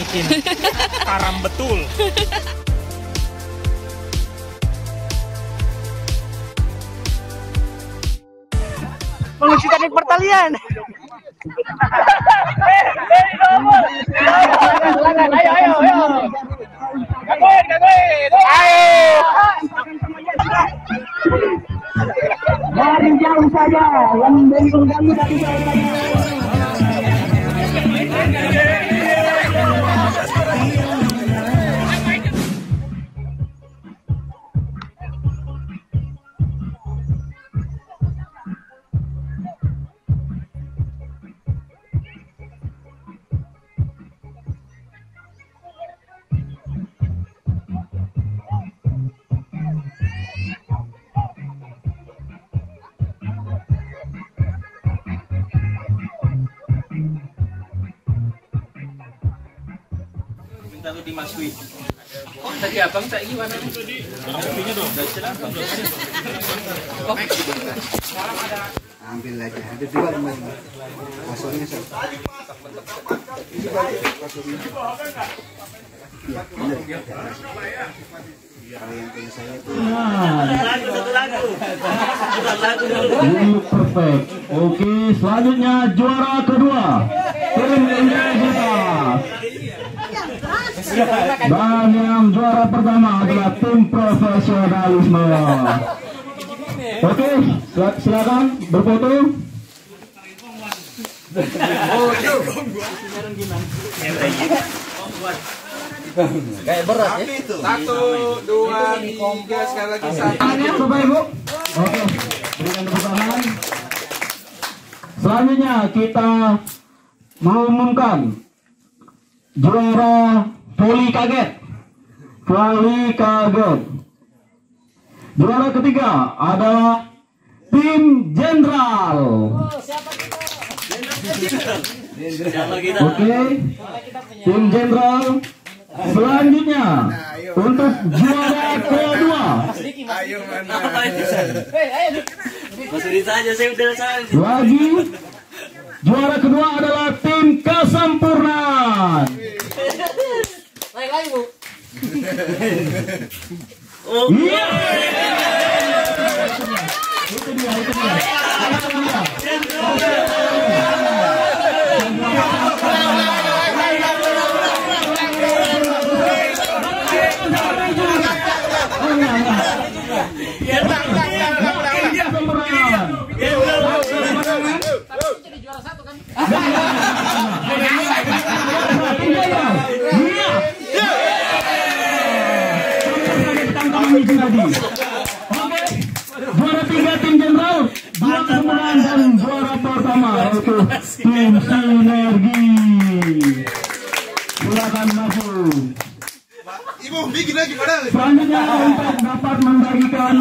Micin. Karam betul. Mengisi teknik pertalian. Ayo. Dari jauh saja yang mengganggu dari Lalu dimasuki. Oh, tadi abang tak gimana? Apinya dong. Silakan. Ambil aja. Ada dua rumah. Pasornya satu. Kalau yang punya saya itu. Perfect. Oke, selanjutnya juara kedua. Tim Indonesia. Dan yang juara pertama adalah tim profesionalisme. Oke, silakan berfoto. Kayak berat ya. 1, 2, 3 sekali lagi Coba ibu. Oke, berikan tepuk tangan. Selanjutnya kita mengumumkan juara voli kaget. Juara ketiga adalah tim Jenderal. Oke, tim Jenderal. Selanjutnya untuk juara kedua. Ayo mana? Masih saja saya udah saja. Lagi juara kedua adalah tim Kesempurnaan. Lagi Bu. Iya. Itu dia. Juara tiga tim Jenderal, juara kemenangan dan juara pertama yaitu tim Sinergi. Silakan masuk. Ibu, bikin lagi pada. Selanjutnya untuk dapat membagikan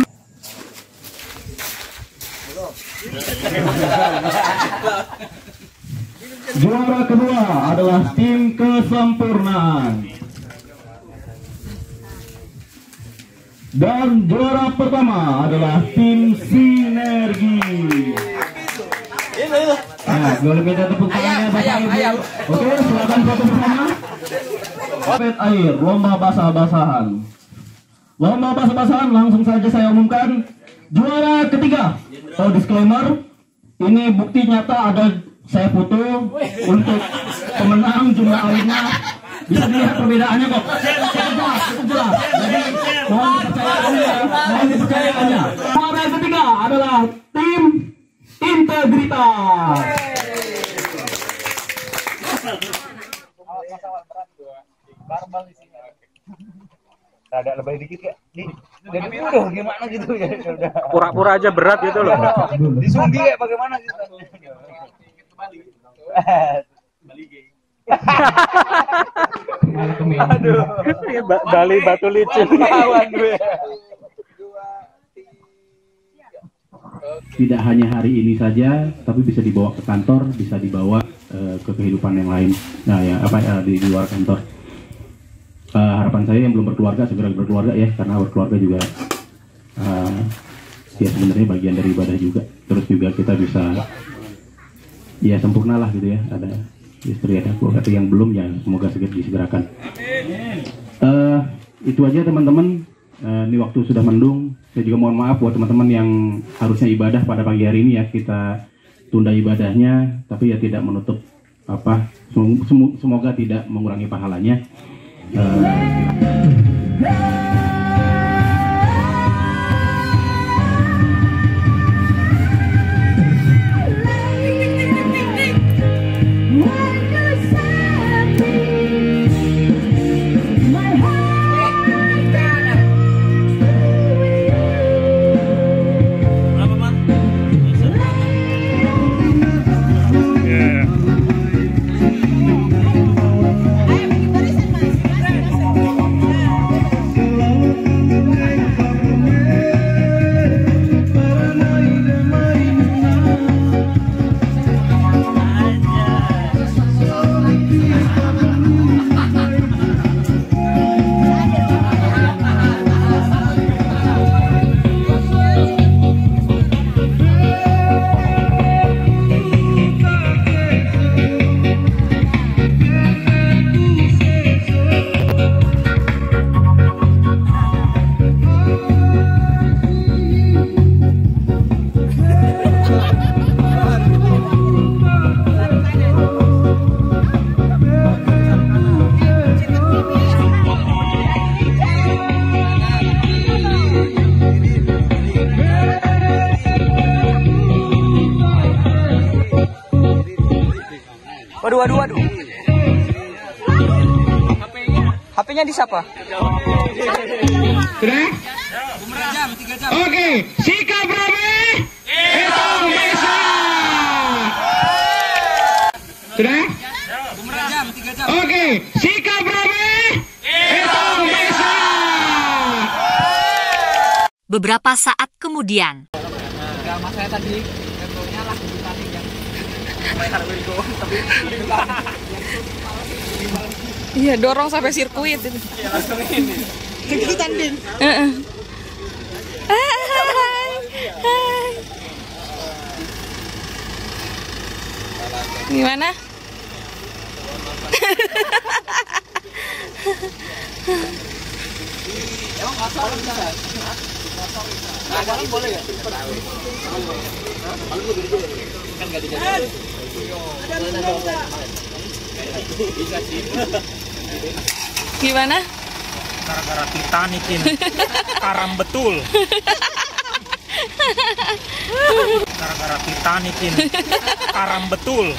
juara kedua adalah tim Kesempurnaan. Dan juara pertama adalah tim Sinergi. Nah, boleh minta tepuk tangannya Bapak Ibu. Oke, silakan foto bersama. Pet air, lomba basah-basahan. Lomba basah-basahan langsung saja saya umumkan. Juara ketiga. Oh, disclaimer. Ini bukti nyata ada saya foto untuk pemenang jumlah airnya. Bisa dilihat perbedaannya kok. Cukup jelas. Jadi mohon dipercayakannya. Juara ketiga adalah tim Integritas. Ada lebih dikit ya. Jadi udah gimana gitu ya udah. Pura-pura aja berat gitu loh. Disundi ya bagaimana gitu. Aduh. Bali batu licin. Tidak hanya hari ini saja, tapi bisa dibawa ke kantor, bisa dibawa ke kehidupan yang lain. Nah, ya di luar kantor. Harapan saya yang belum berkeluarga segera berkeluarga ya, karena berkeluarga juga ya sebenarnya bagian dari ibadah juga. Terus juga kita bisa ya sempurna lah gitu ya, ada istri anakku, atau yang belum ya semoga segera disegerakan. Itu aja teman-teman. Ini waktu sudah mendung. Saya juga mohon maaf buat teman-teman yang harusnya ibadah pada pagi hari ini ya, kita tunda ibadahnya, tapi ya tidak menutup apa, semoga tidak mengurangi pahalanya. Waduh. HP-nya di siapa? Sudah? Oke, sikap Robi hitung bisa. Sudah? Oke, sikap Robi hitung bisa. Beberapa saat kemudian. Mas saya tadi contohnya lagu tadi yang iya, dorong sampai sirkuit itu. Ya langsung ini. Kegiatan din. Gimana? Emang kasar bisa? Ada boleh ya? Kan nggak dijaga. Bisa sih. Gimana? Gara-gara Titanic ini. Karam betul. Gara-gara Titanic ini. Karam betul.